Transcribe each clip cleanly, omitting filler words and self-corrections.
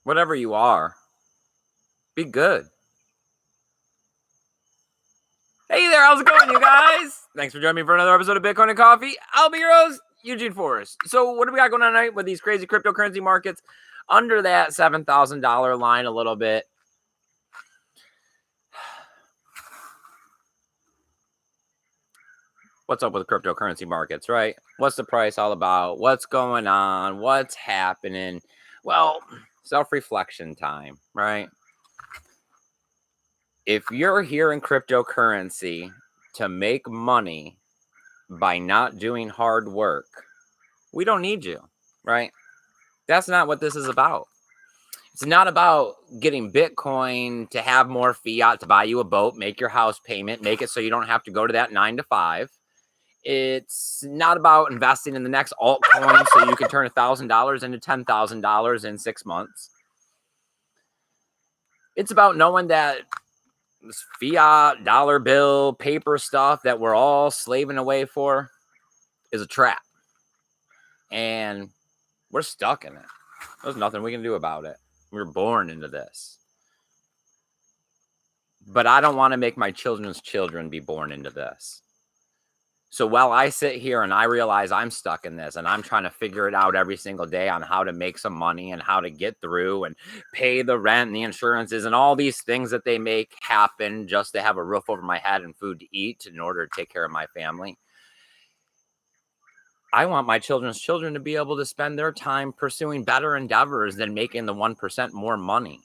Whatever you are, be good. Hey there, how's it going, you guys? Thanks for joining me for another episode of Bitcoin and Coffee. I'll be your host, Eugene Forrest. So what do we got going on tonight with these crazy cryptocurrency markets under that $7,000 line a little bit? What's up with cryptocurrency markets, right? What's the price all about? What's going on? What's happening? Well, self-reflection time, right? If you're here in cryptocurrency to make money by not doing hard work, we don't need you, right? That's not what this is about. It's not about getting Bitcoin to have more fiat to buy you a boat, make your house payment, make it so you don't have to go to that 9 to 5. It's not about investing in the next altcoin so you can turn $1,000 into $10,000 in 6 months. It's about knowing that this fiat, dollar bill, paper stuff that we're all slaving away for is a trap. And we're stuck in it. There's nothing we can do about it. We were born into this. But I don't want to make my children's children be born into this. So while I sit here and I realize I'm stuck in this and I'm trying to figure it out every single day on how to make some money and how to get through and pay the rent and the insurances and all these things that they make happen just to have a roof over my head and food to eat in order to take care of my family, I want my children's children to be able to spend their time pursuing better endeavors than making the 1% more money.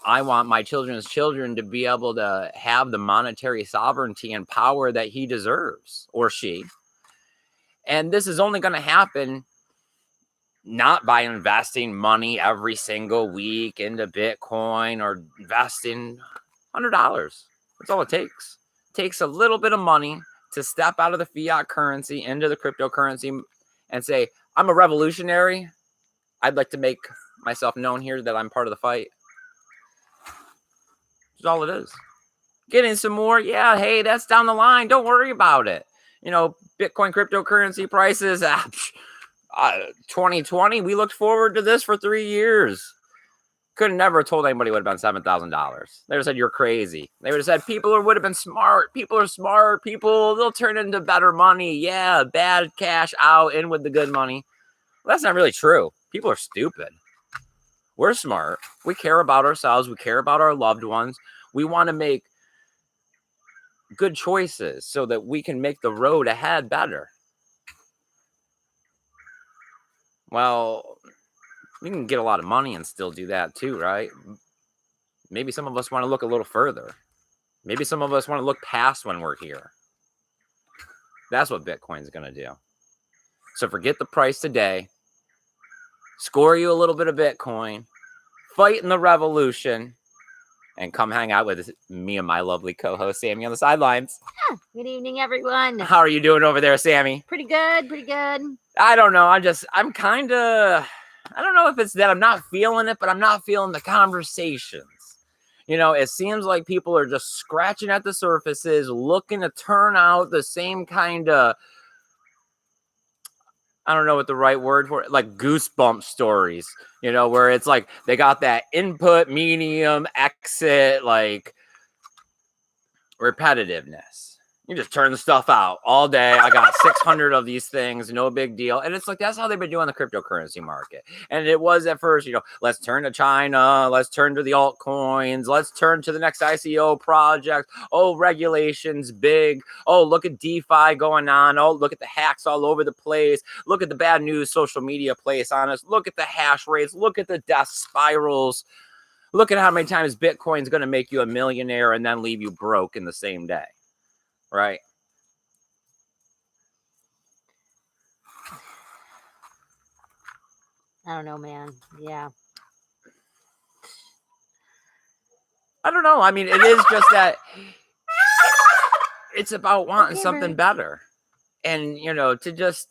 I want my children's children to be able to have the monetary sovereignty and power that he deserves, or she. And this is only going to happen not by investing money every single week into Bitcoin or investing $100. That's all it takes. It takes a little bit of money to step out of the fiat currency into the cryptocurrency and say, I'm a revolutionary. I'd like to make myself known here that I'm part of the fight. That's all it is. Getting some more, yeah, hey, that's down the line. Don't worry about it. You know, Bitcoin cryptocurrency prices, 2020, we looked forward to this for 3 years. Could have never told anybody it would have been $7,000. They would have said, you're crazy. They would have said, people would have been smart. People are smart. People, they'll turn into better money. Yeah, bad cash out, in with the good money. Well, that's not really true. People are stupid. We're smart. We care about ourselves. We care about our loved ones. We want to make good choices so that we can make the road ahead better. Well, we can get a lot of money and still do that too, right? Maybe some of us want to look a little further. Maybe some of us want to look past when we're here. That's what Bitcoin's going to do. So forget the price today. Score you a little bit of Bitcoin, fight in the revolution, and come hang out with me and my lovely co-host, Sammy, on the sidelines. Good evening, everyone. How are you doing over there, Sammy? Pretty good, pretty good. I don't know. I'm kind of, I don't know if it's that I'm not feeling it, but I'm not feeling the conversations. You know, it seems like people are just scratching at the surfaces, looking to turn out the same kind of, I don't know what the right word for it, like goosebump stories, you know, where it's like they got that input, medium, exit, like repetitiveness. You just turn the stuff out all day. I got 600 of these things, no big deal. And it's like, that's how they've been doing the cryptocurrency market. And it was at first, you know, let's turn to China, let's turn to the altcoins, let's turn to the next ICO project. Oh, regulations big. Oh, look at DeFi going on. Oh, look at the hacks all over the place. Look at the bad news social media place on us. Look at the hash rates. Look at the death spirals. Look at how many times Bitcoin's going to make you a millionaire and then leave you broke in the same day. Right. I don't know, man. Yeah. I don't know. I mean, it is just that it's about wanting something better. And, you know, to just,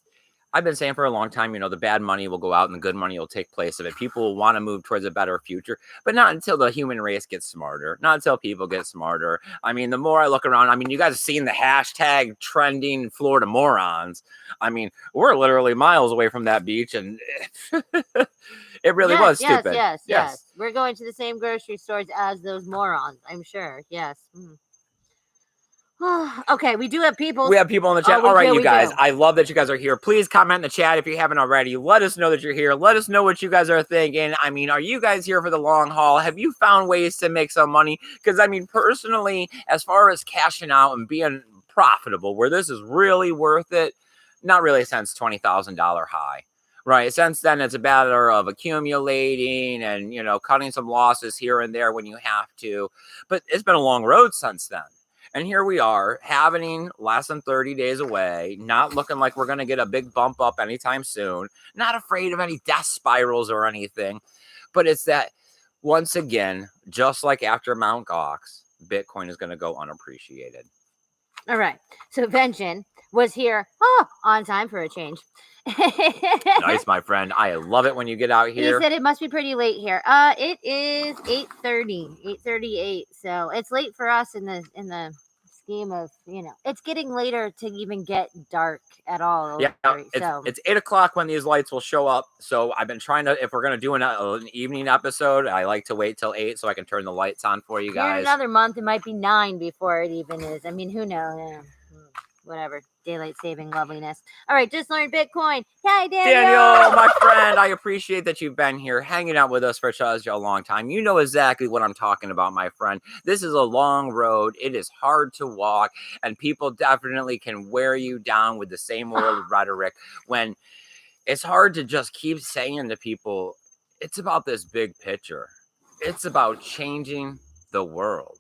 I've been saying for a long time, you know, the bad money will go out and the good money will take place of it. People will want to move towards a better future, but not until the human race gets smarter, not until people get smarter. I mean, the more I look around, I mean, you guys have seen the hashtag trending Florida morons. I mean, we're literally miles away from that beach and It really was stupid. Yes. We're going to the same grocery stores as those morons, I'm sure. Yes. Okay, we do have people. We have people in the chat. Oh, All right, do, you we guys. do. I love that you guys are here. Please comment in the chat if you haven't already. Let us know that you're here. Let us know what you guys are thinking. I mean, are you guys here for the long haul? Have you found ways to make some money? Because, I mean, personally, as far as cashing out and being profitable, where this is really worth it, not really since $20,000 high. Right. Since then, it's a matter of accumulating and, you know, cutting some losses here and there when you have to. But it's been a long road since then. And here we are, having less than 30 days away, not looking like we're going to get a big bump up anytime soon, not afraid of any death spirals or anything. But it's that, once again, just like after Mt. Gox, Bitcoin is going to go unappreciated. All right. So Vengeance was here on time for a change. Nice, my friend. I love it when you get out here. He said it must be pretty late here. It is 8:30, 8:38. So it's late for us in the scheme of, you know, it's getting later to even get dark at all. Yeah, it's 8 o'clock when these lights will show up. So I've been trying to, if we're going to do an evening episode, I like to wait till 8 so I can turn the lights on for you guys. In another month, it might be 9 before it even is. I mean, who knows? Whatever. Daylight saving loveliness. All right, just learned Bitcoin. Hi, Daniel, my friend. I appreciate that you've been here hanging out with us for such a long time. You know exactly what I'm talking about, my friend. This is a long road. It is hard to walk, and people definitely can wear you down with the same old rhetoric when it's hard to just keep saying to people, it's about this big picture. It's about changing the world.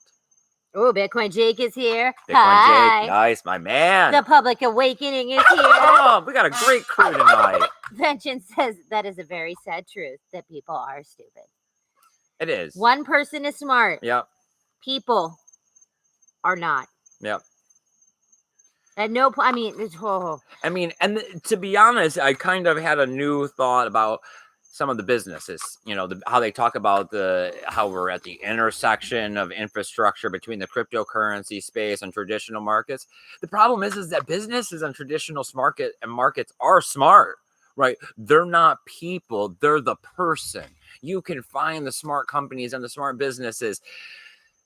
Oh, Bitcoin Jake is here. Bitcoin Hi. Jake, nice, my man. The Public Awakening is here. Oh, we got a great crew tonight. Vengeance says that is a very sad truth that people are stupid. It is. One person is smart. Yep. People are not. Yep. At no point. I mean, I mean, and to be honest, I kind of had a new thought about some of the businesses, you know, how they talk about how we're at the intersection of infrastructure between the cryptocurrency space and traditional markets. The problem is that businesses and traditional markets are smart, right? They're not people, they're the person. You can find the smart companies and the smart businesses.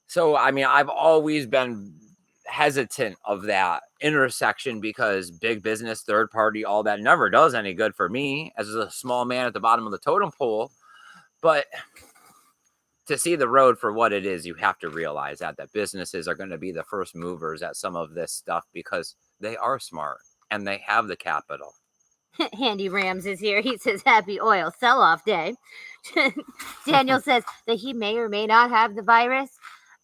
So, I mean, I've always been hesitant of that intersection because big business, third party, all that never does any good for me as a small man at the bottom of the totem pole. But to see the road for what it is, you have to realize that businesses are going to be the first movers at some of this stuff because they are smart and they have the capital. Handy Rams is here. He says happy oil sell-off day. Daniel says that he may or may not have the virus.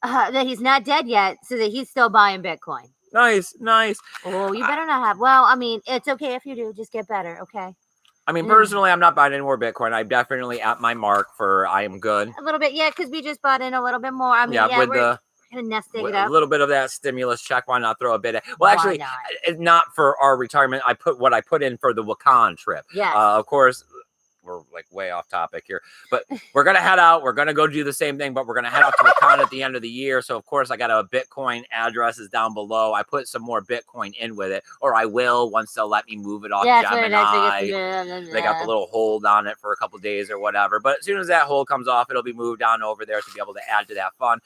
That he's not dead yet, so that he's still buying Bitcoin. Nice. Oh, you better not have. Well, I mean, it's okay if you do. Just get better, okay? I mean, personally, I'm not buying any more Bitcoin. I'm definitely at my mark for I am good. A little bit, yeah, because we just bought in a little bit more. I mean, with we're gonna nest it up. A little bit of that stimulus check. Why not throw a bit? Well, actually, it's not for our retirement. I put in for the Wakaan trip. Yeah. Of course. We're like way off topic here, but we're going to head out. We're going to go do the same thing, but we're going to head out to Wakaan at the end of the year. So of course I got a Bitcoin addresses down below. I put some more Bitcoin in with it, or I will once they'll let me move it off Gemini. They got the little hold on it for a couple of days or whatever. But as soon as that hold comes off, it'll be moved on over there to be able to add to that fund.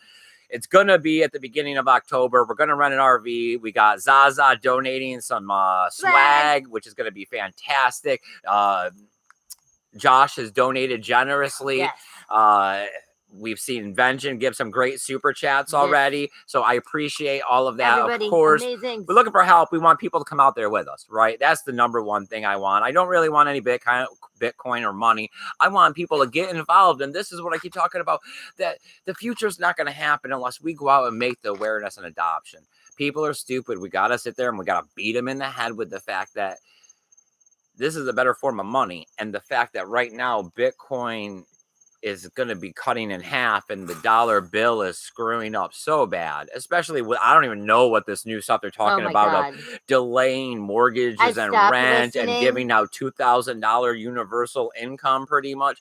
It's going to be at the beginning of October. We're going to rent an RV. We got Zaza donating some swag, which is going to be fantastic. Josh has donated generously. Yes. We've seen Vengeance give some great super chats already. Yes. So I appreciate all of that. Everybody, of course, amazing. We're looking for help. We want people to come out there with us, right? That's the number one thing I want. I don't really want any Bitcoin or money. I want people to get involved. And this is what I keep talking about, that the future is not going to happen unless we go out and make the awareness and adoption. People are stupid. We got to sit there and we got to beat them in the head with the fact that this is a better form of money. And the fact that right now Bitcoin is going to be cutting in half and the dollar bill is screwing up so bad, especially with, I don't even know what this new stuff they're talking about of delaying mortgages and rent and giving out $2,000 universal income pretty much.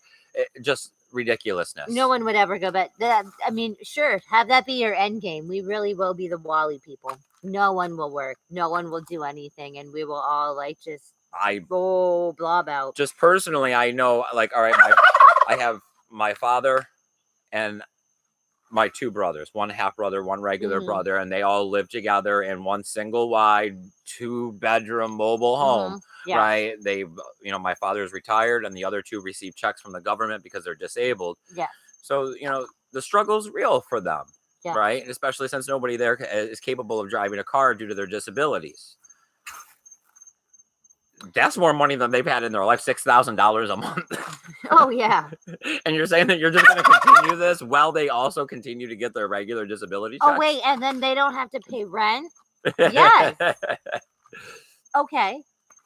Just ridiculousness. No one would ever go, but that, I mean, sure, have that be your end game. We really will be the Wally people. No one will work. No one will do anything. And we will all like just blob out. Just personally, I know, like, all right, I have my father and my two brothers, one half brother, one regular brother, and they all live together in one single wide 2-bedroom mobile home. Yes. Right? They, my father's retired, and the other two receive checks from the government because they're disabled. Yes. So the struggle's real for them. Yes. Right? And especially since nobody there is capable of driving a car due to their disabilities. That's more money than they've had in their life, $6,000 a month. Oh, yeah. And you're saying that you're just going to continue this while they also continue to get their regular disability checks? Oh, wait, and then they don't have to pay rent? Yes. Okay.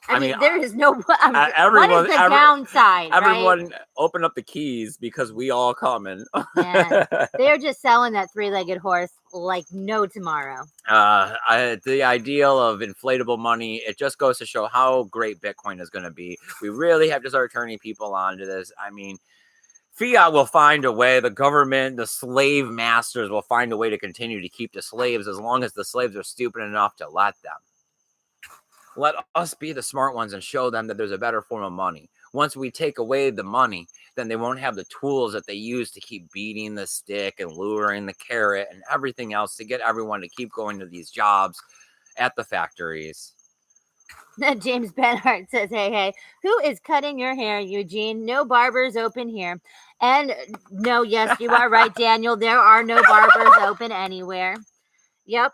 I mean, there is no... what is the downside, everyone right? Open up the keys because we all coming. Yeah. They're just selling that 3-legged horse like no tomorrow. The ideal of inflatable money, it just goes to show how great Bitcoin is going to be. We really have to start turning people onto this. I mean, fiat will find a way. The government, the slave masters will find a way to continue to keep the slaves as long as the slaves are stupid enough to let them. Let us be the smart ones and show them that there's a better form of money. Once we take away the money, then they won't have the tools that they use to keep beating the stick and luring the carrot and everything else to get everyone to keep going to these jobs at the factories. James Benhart says, hey, who is cutting your hair, Eugene? No barbers open here. And no, yes, you are right, Daniel. There are no barbers open anywhere. Yep.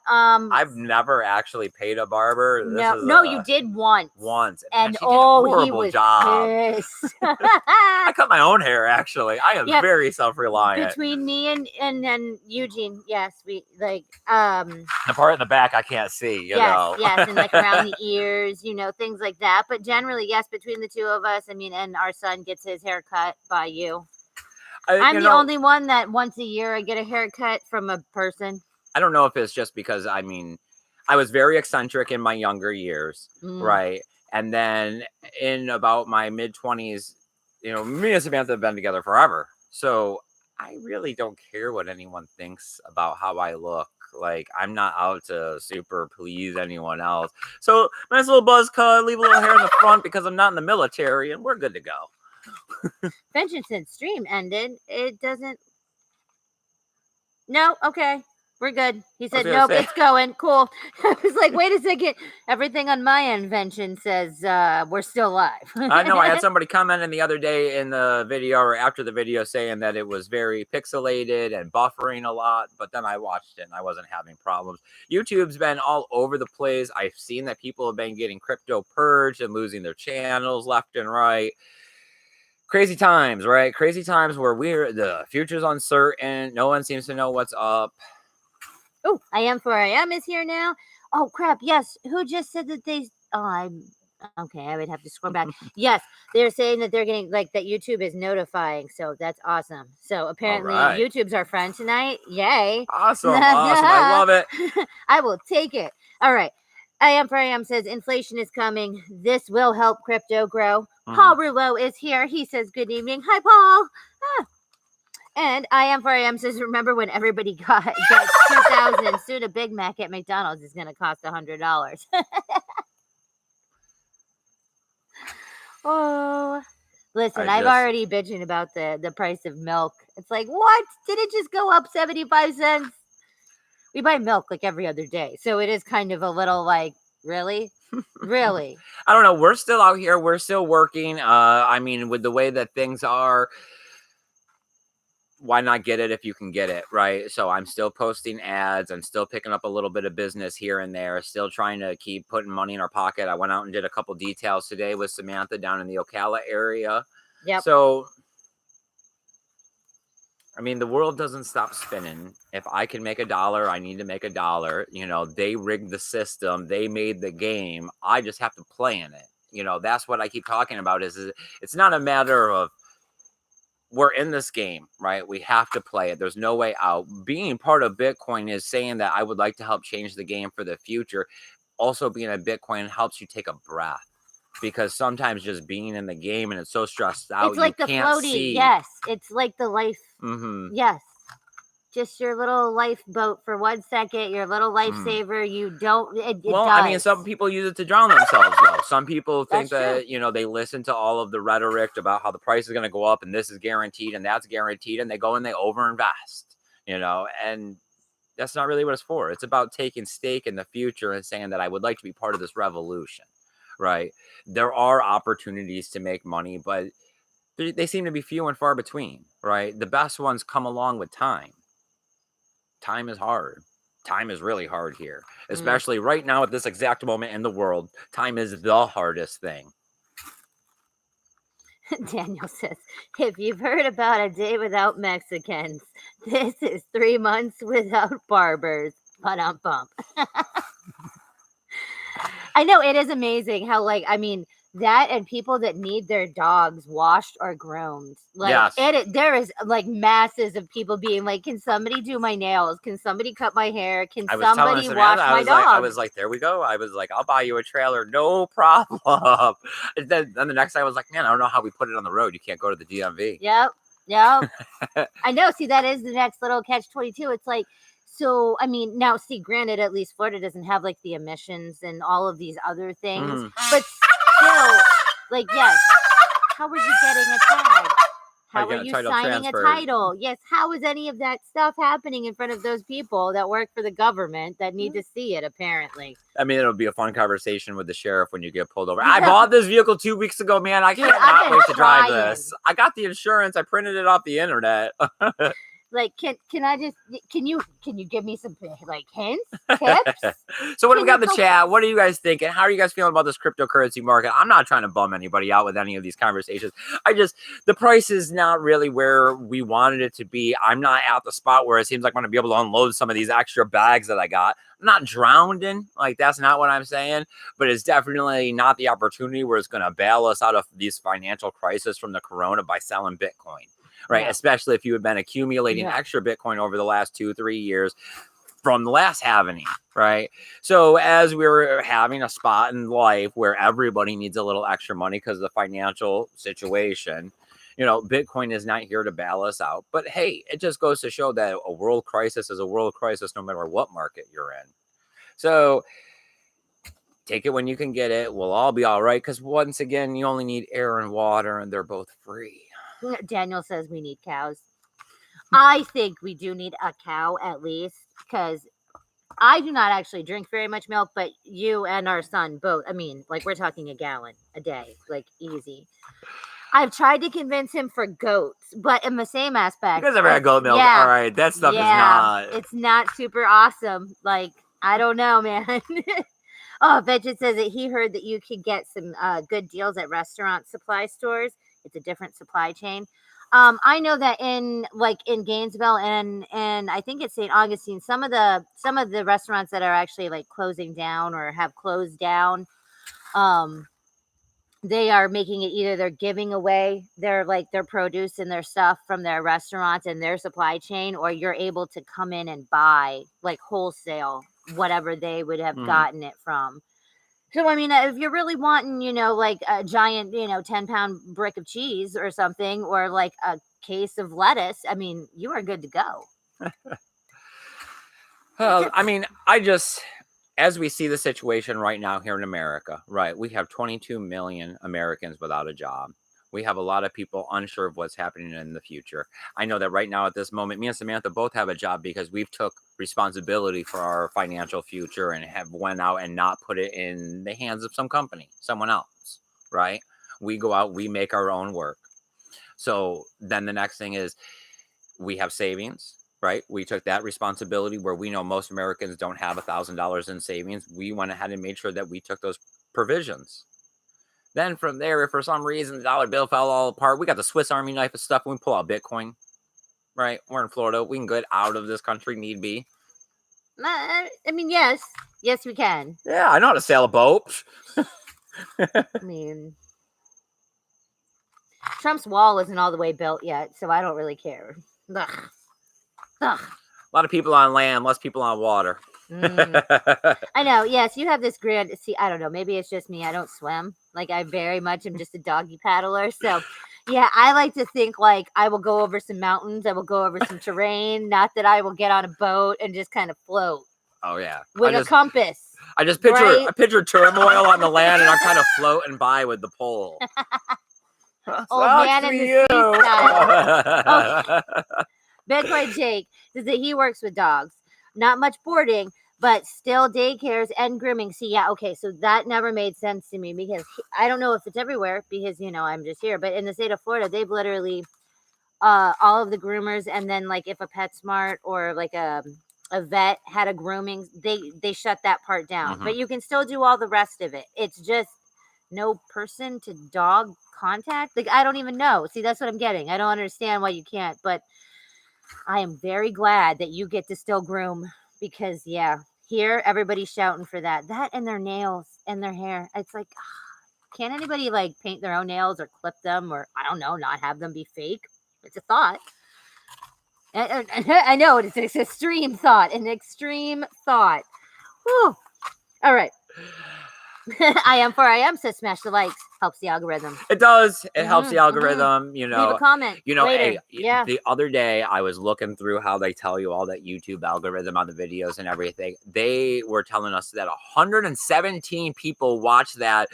I've never actually paid a barber. No, you did once. And he was job. Pissed. I cut my own hair, actually. I am very self-reliant. Between me and Eugene, yes, we like the part in the back I can't see, you know. Yes, and like around the ears, things like that. But generally, yes, between the two of us, I mean, and our son gets his hair cut by you. I'm the only one that once a year I get a haircut from a person. I don't know if it's just because, I mean, I was very eccentric in my younger years, right? And then in about my mid-20s, me and Samantha have been together forever. So I really don't care what anyone thinks about how I look. Like, I'm not out to super please anyone else. So nice little buzz cut, leave a little hair in the front because I'm not in the military, and we're good to go. Vengeance's stream ended. It doesn't... No, okay. We're good. He said, nope, it's going. Cool. I was like, wait a second. Everything on my invention says we're still live. I know. I had somebody commenting the other day in the video or after the video saying that it was very pixelated and buffering a lot. But then I watched it and I wasn't having problems. YouTube's been all over the place. I've seen that people have been getting crypto purged and losing their channels left and right. Crazy times, right? Crazy times where the future's uncertain. No one seems to know what's up. Oh, I am is here now. Oh, crap. Yes. Who just said that they... Oh, okay, I would have to scroll back. Yes, they're saying that they're getting... Like, that YouTube is notifying. So, that's awesome. So, apparently, YouTube's our friend tonight. Yay. Awesome. I love it. I will take it. All right. I am says, inflation is coming. This will help crypto grow. Paul Rouleau is here. He says, good evening. Hi, Paul. And I am says, remember when everybody got 2,000 soon a Big Mac at McDonald's is going to cost $100. Oh, listen, I've already bitching about the price of milk. It's like, what? Did it just go up 75 cents? We buy milk like every other day. So it is kind of a little like, really? Really? I don't know. We're still out here. We're still working. I mean, with the way that things are, why not get it if you can get it, right? So I'm still posting ads. I'm still picking up a little bit of business here and there. Still trying to keep putting money in our pocket. I went out and did a couple details today with Samantha down in the Ocala area. Yep. So, I mean, the world doesn't stop spinning. If I can make $1, I need to make $1. They rigged the system. They made the game. I just have to play in it. That's what I keep talking about is it's not a matter of we're in this game, right? We have to play it. There's no way out. Being part of Bitcoin is saying that I would like to help change the game for the future. Also, being a Bitcoin helps you take a breath because sometimes just being in the game and it's so stressed out, it's like you the can't floaty. see. Yes, it's like the life. Mm-hmm. Yes, just your little lifeboat for 1 second, your little lifesaver. You don't. It Well, does. I mean, some people use it to drown themselves, though. Some people think That's true. that, you know, they listen to all of the rhetoric about how the price is going to go up and this is guaranteed and that's guaranteed, and they go and they overinvest, you know, and that's not really what it's for. It's about taking stake in the future and saying that I would like to be part of this revolution, right? There are opportunities to make money, but they seem to be few and far between, right? The best ones come along with time. Time is hard. Time is really hard here, especially right now at this exact moment in the world. Time is the hardest thing. Daniel says, if you've heard about a day without Mexicans, this is 3 months without barbers. Bump. I know, it is amazing how, like, I mean, that and people that need their dogs washed or groomed. Like, Yes. there is like masses of people being like, can somebody do my nails? Can somebody cut my hair? Can I was telling somebody wash Samantha, my dog? I was like, there we go. I was like, I'll buy you a trailer, no problem. And then the next day I was like, man, I don't know how we put it on the road. You can't go to the DMV. Yep. I know. See, that is the next little catch-22. It's like, so, I mean, now, see, granted, at least Florida doesn't have like the emissions and all of these other things, but still, like, yes, how are you getting a tag? How are you signing a title? Yes, how is any of that stuff happening in front of those people that work for the government that need to see it, apparently? I mean, it'll be a fun conversation with the sheriff when you get pulled over. I bought this vehicle 2 weeks ago, man. I cannot wait to drive this. I got the insurance. I printed it off the internet. Like, can you give me some like hints, tips? So what do we got in the chat? What are you guys thinking? How are you guys feeling about this cryptocurrency market? I'm not trying to bum anybody out with any of these conversations. The price is not really where we wanted it to be. I'm not at the spot where it seems like I'm going to be able to unload some of these extra bags that I got. I'm not drowned in, like, that's not what I'm saying, but it's definitely not the opportunity where it's going to bail us out of these financial crisis from the corona by selling Bitcoin. Right. Yeah. Especially if you had been accumulating extra Bitcoin over the last 2-3 years from the last halving. Right. So as we're having a spot in life where everybody needs a little extra money because of the financial situation, you know, Bitcoin is not here to bail us out. But hey, it just goes to show that a world crisis is a world crisis no matter what market you're in. So take it when you can get it. We'll all be all right. Because once again, you only need air and water and they're both free. Daniel says we need cows. I think we do need a cow at least, because I do not actually drink very much milk, but you and our son both, I mean, like, we're talking a gallon a day, like, easy. I've tried to convince him for goats, but in the same aspect. You guys ever had goat milk? Yeah, all right, that stuff is not. It's not super awesome. Like, I don't know, man. Oh, Benjamin says that he heard that you could get some good deals at restaurant supply stores. It's a different supply chain. I know that in Gainesville and I think it's St. Augustine, some of the restaurants that are actually like closing down or have closed down, they are making it either they're giving away their produce and their stuff from their restaurants and their supply chain, or you're able to come in and buy like wholesale whatever they would have gotten it from. So, I mean, if you're really wanting, you know, like a giant, 10-pound brick of cheese or something, or like a case of lettuce, I mean, you are good to go. I mean, as we see the situation right now here in America, right, we have 22 million Americans without a job. We have a lot of people unsure of what's happening in the future. I know that right now at this moment, me and Samantha both have a job because we've took responsibility for our financial future and have went out and not put it in the hands of some company, someone else, right? We go out, we make our own work. So then the next thing is we have savings, right? We took that responsibility where we know most Americans don't have $1,000 in savings. We went ahead and made sure that we took those provisions. Then from there, if for some reason the dollar bill fell all apart, we got the Swiss Army knife of stuff. And we pull out Bitcoin, right? We're in Florida. We can get out of this country, need be. I mean, yes, we can. Yeah, I know how to sail a boat. I mean, Trump's wall isn't all the way built yet, so I don't really care. Ugh. A lot of people on land, less people on water. I know. Yes, you have this grand. See, I don't know. Maybe it's just me. I don't swim. Like, I very much am just a doggy paddler. So, Yeah, I like to think like I will go over some mountains, I will go over some terrain, not that I will get on a boat and just kind of float Oh yeah. with a compass. I just right? picture turmoil on the land, and I'm kind of floating by with the pole. Old man in the sea style. Bitcoin Jake says that he works with dogs. Not much boarding, but still daycares and grooming. See, yeah, okay, so that never made sense to me because I don't know if it's everywhere because, I'm just here. But in the state of Florida, they've literally all of the groomers, and then like if a PetSmart or like a vet had a grooming, they shut that part down. But you can still do all the rest of it. It's just no person to dog contact. Like I don't even know. See, that's what I'm getting. I don't understand why you can't, but I am very glad that you get to still groom because yeah, here everybody's shouting for that and their nails and their hair. It's like, can't anybody like paint their own nails or clip them or I don't know, not have them be fake? It's a thought. I know it's an extreme thought, Whew. All right. I am says smash the likes, helps the algorithm. It does. It helps the algorithm. Leave a comment. Later. Hey, the other day I was looking through how they tell you all that YouTube algorithm on the videos and everything. They were telling us that 117 people watched that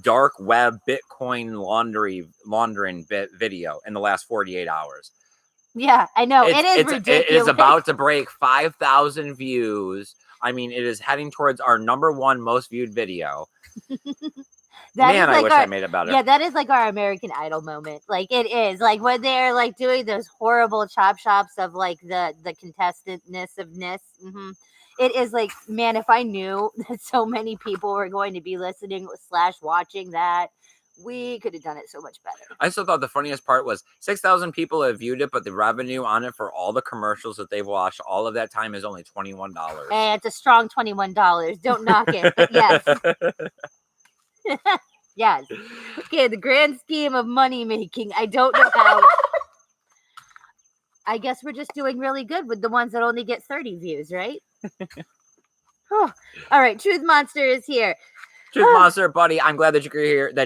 dark web Bitcoin laundering video in the last 48 hours. Yeah, I know. It is ridiculous. It is about to break 5,000 views. I mean, it is heading towards our #1 most viewed video. I wish I made it better. Yeah, that is like our American Idol moment. Like it is like when they're like doing those horrible chop shops of like the contestantness of ness. It is like, man, if I knew that so many people were going to be listening / watching that, we could have done it so much better. I still thought the funniest part was 6,000 people have viewed it, but the revenue on it for all the commercials that they've watched all of that time is only $21. Hey, it's a strong $21. Don't knock it. But yes. Yes. Okay, the grand scheme of money making. I don't know how. I guess we're just doing really good with the ones that only get 30 views, right? All right, Truth Monster is here. Truth Monster, buddy, I'm glad that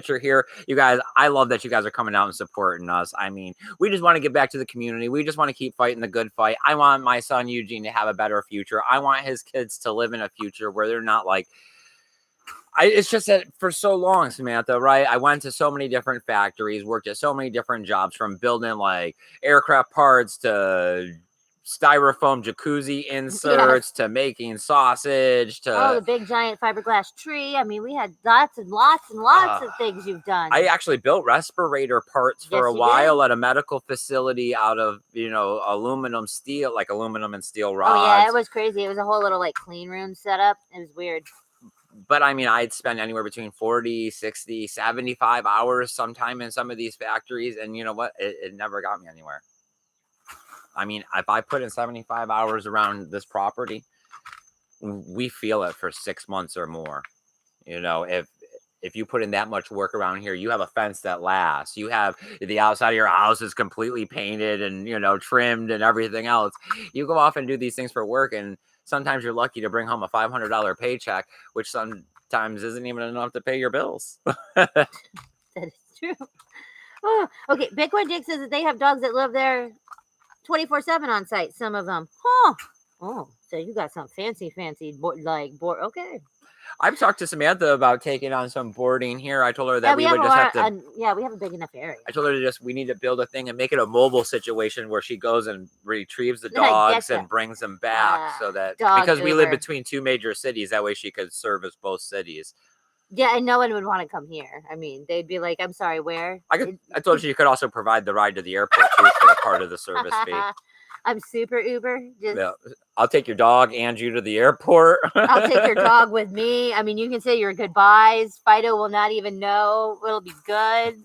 you're here. You guys, I love that you guys are coming out and supporting us. I mean, we just want to get back to the community. We just want to keep fighting the good fight. I want my son Eugene to have a better future. I want his kids to live in a future where they're not like it's just that for so long, Samantha, right? I went to so many different factories, worked at so many different jobs, from building like aircraft parts to styrofoam jacuzzi inserts to making sausage to the big giant fiberglass tree. I mean, we had lots and lots and lots of things you've done. I actually built respirator parts for a while at a medical facility out of aluminum and steel rods. Oh yeah, it was crazy. It was a whole little like clean room setup. It was weird. But I mean, I'd spend anywhere between 40, 60, 75 hours sometime in some of these factories, and you know what? It never got me anywhere. I mean, if I put in 75 hours around this property, we feel it for 6 months or more. If you put in that much work around here, you have a fence that lasts. You have the outside of your house is completely painted and, trimmed and everything else. You go off and do these things for work, and sometimes you're lucky to bring home a $500 paycheck, which sometimes isn't even enough to pay your bills. That is true. Oh, okay. Bitcoin Dick says that they have dogs that live there 24/7 on site, some of them. Oh, so you got some fancy board. Okay. I've talked to Samantha about taking on some boarding here. I told her that we would just have to. We have a big enough area. I told her we need to build a thing and make it a mobile situation where she goes and retrieves the dogs and brings them back, so that because we live between 2 major cities, that way she could service both cities. Yeah, and no one would want to come here. I mean, they'd be like, "I'm sorry, where?" I told you could also provide the ride to the airport too for a part of the service fee. I'm super Uber. I'll take your dog and you to the airport. I'll take your dog with me. I mean, you can say your goodbyes. Fido will not even know. It'll be good.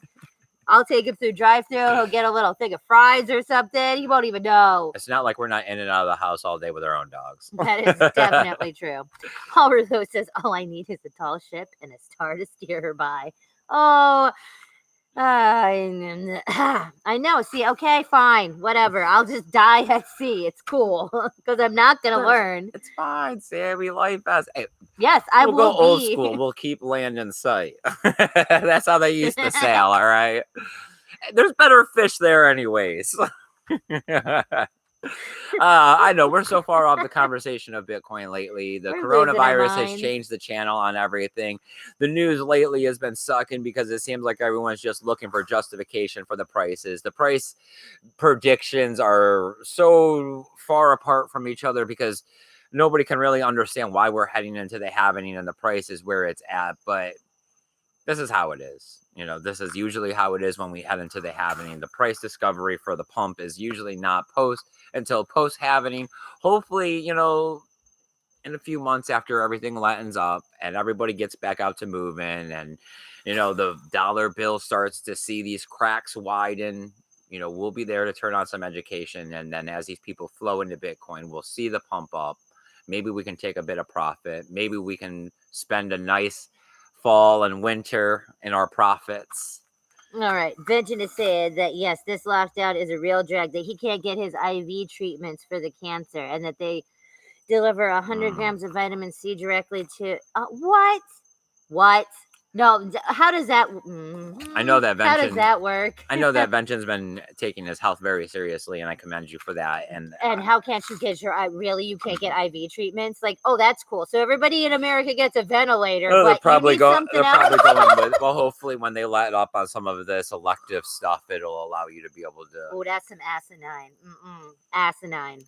I'll take him through drive-thru. He'll get a little thing of fries or something. He won't even know. It's not like we're not in and out of the house all day with our own dogs. That is definitely true. Paul Rizzo says, all I need is a tall ship and a star to steer her by. Oh, I know. See, okay, fine, whatever. I'll just die at sea. It's cool because I'm not going to learn. It's fine, Sammy. Life has. Hey, yes, I will go old school. We'll keep land in sight. That's how they used to sail. All right. There's better fish there anyways. I know we're so far off the conversation of Bitcoin lately. The coronavirus has changed the channel on everything. The news lately has been sucking because it seems like everyone's just looking for justification for the prices. The price predictions are so far apart from each other because nobody can really understand why we're heading into the halvening and the price is where it's at. But this is how it is. This is usually how it is when we head into the halvening. The price discovery for the pump is usually not until post halvening. Hopefully, in a few months after everything lightens up and everybody gets back out to moving and, the dollar bill starts to see these cracks widen, we'll be there to turn on some education. And then as these people flow into Bitcoin, we'll see the pump up. Maybe we can take a bit of profit. Maybe we can spend a nice fall and winter in our profits. All right. Benjamin has said that, yes, this lockdown is a real drag, that he can't get his IV treatments for the cancer and that they deliver 100 grams of vitamin C directly to... What? No, how does that... I know that Vention, how does that work? I know that Vention's been taking his health very seriously, and I commend you for that. And how can't you get you can't get IV treatments? Like, oh, that's cool. So everybody in America gets a ventilator. They're probably going with, well, hopefully when they let up on some of this elective stuff, it'll allow you to be able to... Oh, that's some asinine. Asinine.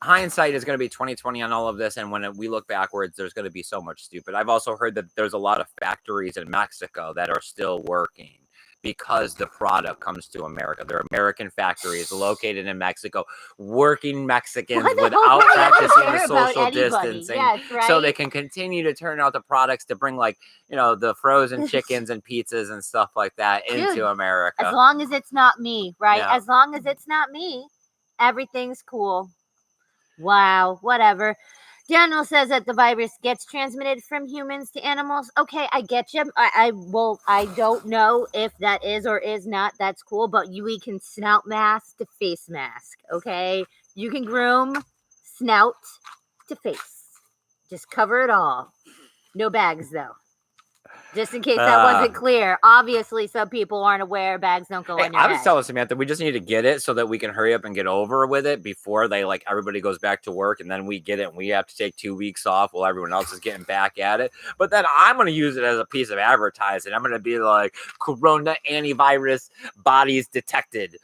Hindsight is going to be 2020 on all of this, and when we look backwards, there's going to be so much stupid. I've also heard that there's a lot of factories in Mexico that are still working because the product comes to America. They're American factories located in Mexico, working Mexicans without practicing the social distancing, yes, right? So they can continue to turn out the products to bring, like, the frozen chickens and pizzas and stuff like that into America. As long as it's not me, right? Yeah. As long as it's not me, everything's cool. Wow, whatever. Daniel says that the virus gets transmitted from humans to animals. Okay, I get you. I don't know if that is or is not. That's cool, but we can snout mask to face mask. Okay, you can groom snout to face. Just cover it all. No bags though. Just in case that wasn't clear. Obviously, some people aren't aware bags don't go on your head. I was telling Samantha, we just need to get it so that we can hurry up and get over with it before everybody goes back to work, and then we get it and we have to take 2 weeks off while everyone else is getting back at it. But then I'm going to use it as a piece of advertising. I'm going to be like, Corona antivirus bodies detected.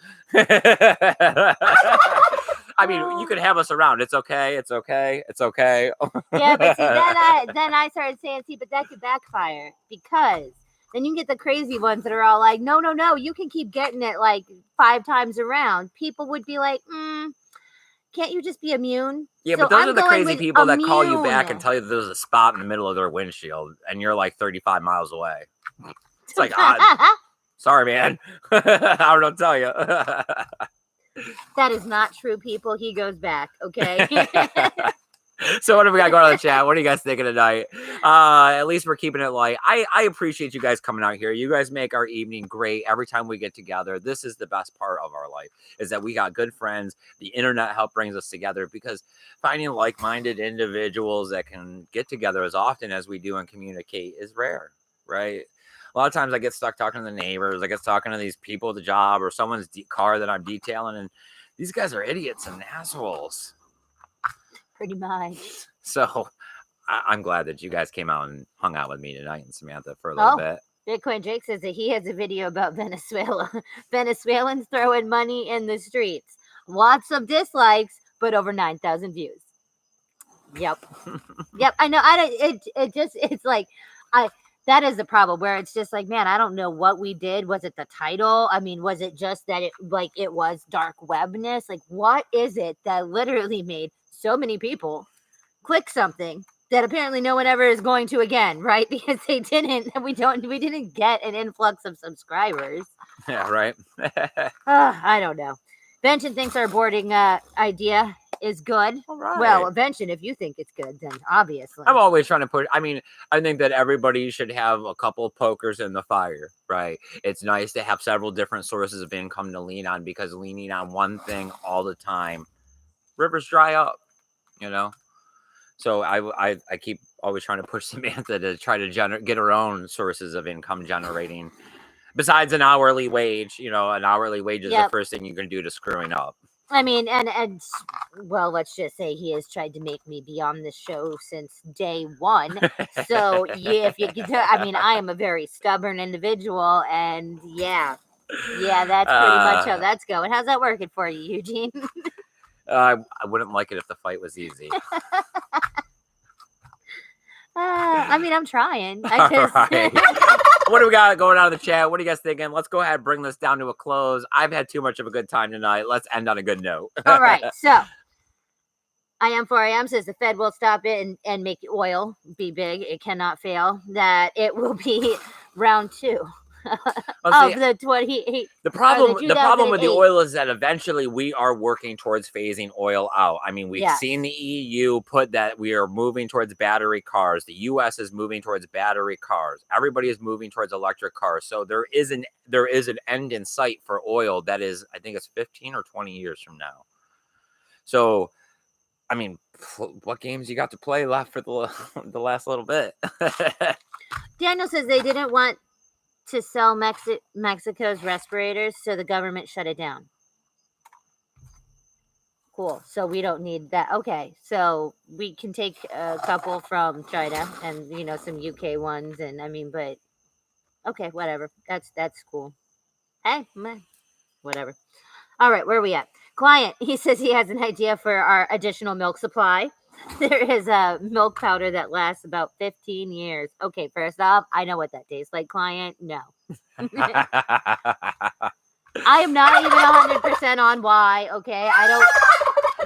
I mean, you could have us around. It's okay. It's okay. It's okay. Yeah, but see, then I started saying, but that could backfire because then you get the crazy ones that are all like, no, you can keep getting it like 5 times around. People would be like, can't you just be immune? Yeah, so but those are the crazy people that call you back and tell you that there's a spot in the middle of their windshield and you're like 35 miles away. It's like, sorry, man. I don't tell you. That is not true, people. He goes back, okay? So what do we got going on in the chat? What are you guys thinking tonight? At least we're keeping it light. I appreciate you guys coming out here. You guys make our evening great every time we get together. This is the best part of our life, is that we got good friends. The internet help brings us together because finding like-minded individuals that can get together as often as we do and communicate is rare, right? A lot of times I get stuck talking to the neighbors. I get talking to these people at the job or someone's car that I'm detailing. And these guys are idiots and assholes. Pretty much. So I'm glad that you guys came out and hung out with me tonight and Samantha for a little bit. Bitcoin Jake says that he has a video about Venezuela. Venezuelans throwing money in the streets. Lots of dislikes, but over 9,000 views. Yep. I know. It's like, that is the problem where it's just like, man, I don't know what we did. Was it the title? I mean, was it just that it was dark webness? Like, what is it that literally made so many people click something that apparently no one ever is going to again, right? Because we didn't get an influx of subscribers. Yeah, right. I don't know. Benton thinks our boarding idea is good. All right. Well, Benton, if you think it's good, then obviously. I'm always trying to push. I mean, I think that everybody should have a couple of pokers in the fire, right? It's nice to have several different sources of income to lean on, because leaning on one thing all the time, rivers dry up, So I keep always trying to push Samantha to try to get her own sources of income generating. Besides an hourly wage, an hourly wage is the Yep. first thing you're going to do to screwing up. I mean, and well, let's just say he has tried to make me be on this show since day one. So yeah, if you get to, I mean, I am a very stubborn individual, and yeah, that's pretty much how that's going. How's that working for you, Eugene? I wouldn't like it if the fight was easy. I mean, I'm trying. All right. What do we got going on in the chat? What are you guys thinking? Let's go ahead and bring this down to a close. I've had too much of a good time tonight. Let's end on a good note. All right. So, I am 4am says the Fed will stop it and make oil be big. It cannot fail. That it will be round 2 of the 28. The problem with the oil is that eventually we are working towards phasing oil out. I mean, we've seen the EU put that we are moving towards battery cars. The US is moving towards battery cars. Everybody is moving towards electric cars. So there is an end in sight for oil that is, I think it's 15 or 20 years from now. So, I mean, what games you got to play left for the last little bit? Daniel says they didn't want to sell Mexico's respirators, so the government shut it down. Cool. So we don't need that. Okay. So we can take a couple from China and, some UK ones. And I mean, but okay, whatever. That's cool. Hey, man, whatever. All right. Where are we at? Client, he says he has an idea for our additional milk supply. There is a milk powder that lasts about 15 years. Okay, first off, I know what that tastes like, client. No. I am not even 100% on why, okay? I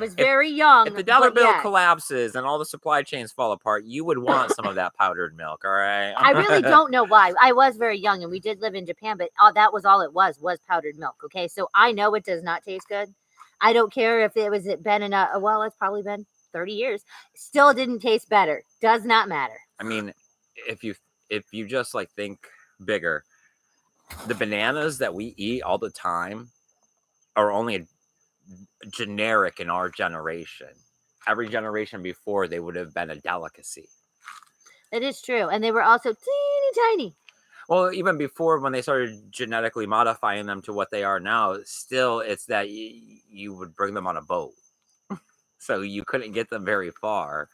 was very young. If the dollar bill collapses and all the supply chains fall apart, you would want some of that powdered milk, all right? I really don't know why. I was very young, and we did live in Japan, but that was all it was powdered milk, okay? So I know it does not taste good. I don't care if it's probably been 30 years. Still didn't taste better. Does not matter. I mean, if you just think bigger, the bananas that we eat all the time are only generic in our generation. Every generation before, they would have been a delicacy. That is true. And they were also teeny tiny. Well, even before, when they started genetically modifying them to what they are now, still it's that you would bring them on a boat. So you couldn't get them very far.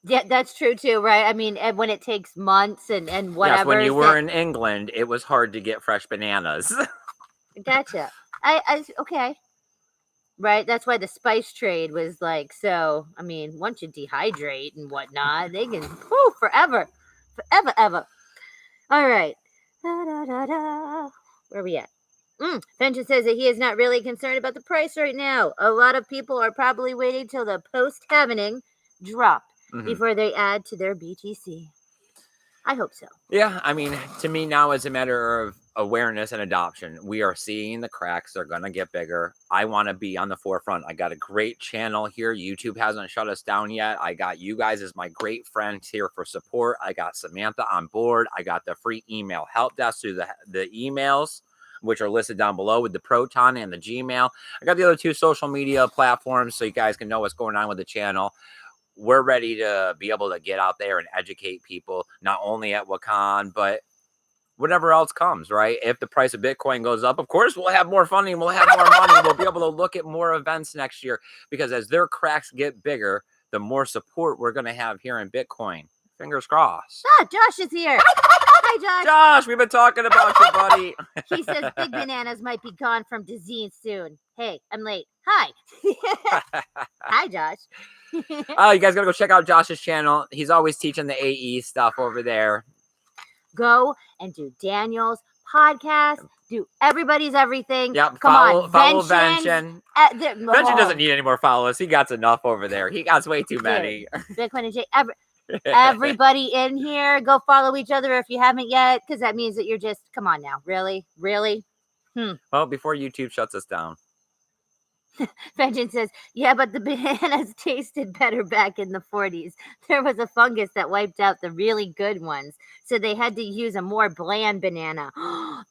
Yeah, that's true too, right? I mean, when it takes months and whatever. Yes, when you were in England, it was hard to get fresh bananas. Gotcha. Okay. Right? That's why the spice trade was so, I mean, once you dehydrate and whatnot, they can, forever. Forever, ever. All right. Where are we at? Fenton says that he is not really concerned about the price right now. A lot of people are probably waiting till the post-halvening drop before they add to their BTC. I hope so. Yeah, I mean, to me now it's a matter of awareness and adoption. We are seeing the cracks. They're going to get bigger. I want to be on the forefront. I got a great channel here. YouTube hasn't shut us down yet. I got you guys as my great friends here for support. I got Samantha on board. I got the free email help desk through the emails, which are listed down below with the Proton and the Gmail. I got the other 2 social media platforms so you guys can know what's going on with the channel. We're ready to be able to get out there and educate people, not only at Wakaan, but whatever else comes, right? If the price of Bitcoin goes up, of course, we'll have more funding. We'll have more money. We'll be able to look at more events next year because as their cracks get bigger, the more support we're going to have here in Bitcoin. Fingers crossed. Josh is here. Hi, Josh. Josh, we've been talking about you, buddy. He says big bananas might be gone from disease soon. Hey, I'm late. Hi. Hi, Josh. Oh, you guys got to go check out Josh's channel. He's always teaching the AE stuff over there. Go and do Daniel's podcast. Do everybody's everything. Yep. Follow Vention. Vention doesn't need any more followers. He got enough over there. He got way too many. Bitcoin and Jay. Everybody in here, go follow each other if you haven't yet, because that means that you're just, come on now. Really? Well, before YouTube shuts us down. Vengeance says, yeah, but the bananas tasted better back in the 40s. There was a fungus that wiped out the really good ones, so they had to use a more bland banana.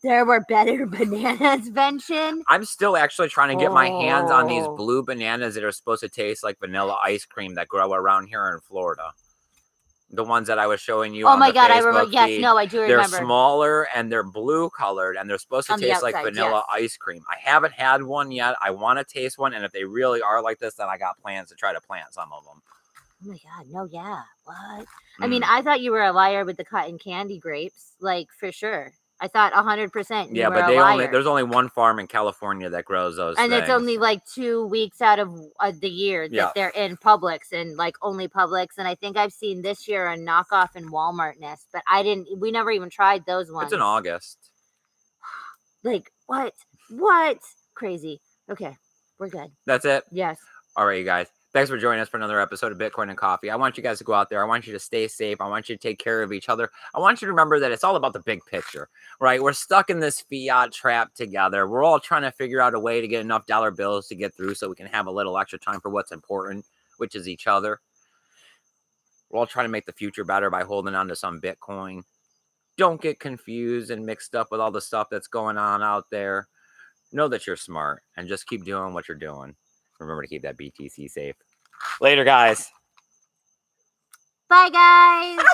There were better bananas, Vention. I'm still actually trying to get my hands on these blue bananas that are supposed to taste like vanilla ice cream that grow around here in Florida. The ones that I was showing you Oh on my the God, I Facebook remember. Yes, feed. no, I do They're remember. smaller and they're blue colored and they're supposed to On the taste like outside, vanilla yes. ice cream. I haven't had one yet. I want to taste one. And if they really are like this, then I got plans to try to plant some of them. Oh my God, no, yeah. What? I mean, I thought you were a liar with the cotton candy grapes, like for sure. I thought 100% you Yeah, were but a liar. there's only one farm in California that grows those And things. it's only like 2 weeks out of the year that they're in Publix and like only Publix. And I think I've seen this year a knockoff in Walmart Nest, but we never even tried those ones. It's in August. Like, what? What? Crazy. Okay, we're good. That's it? Yes. All right, you guys. Thanks for joining us for another episode of Bitcoin and Coffee. I want you guys to go out there. I want you to stay safe. I want you to take care of each other. I want you to remember that it's all about the big picture, right? We're stuck in this fiat trap together. We're all trying to figure out a way to get enough dollar bills to get through so we can have a little extra time for what's important, which is each other. We're all trying to make the future better by holding on to some Bitcoin. Don't get confused and mixed up with all the stuff that's going on out there. Know that you're smart and just keep doing what you're doing. Remember to keep that BTC safe. Later, guys. Bye, guys.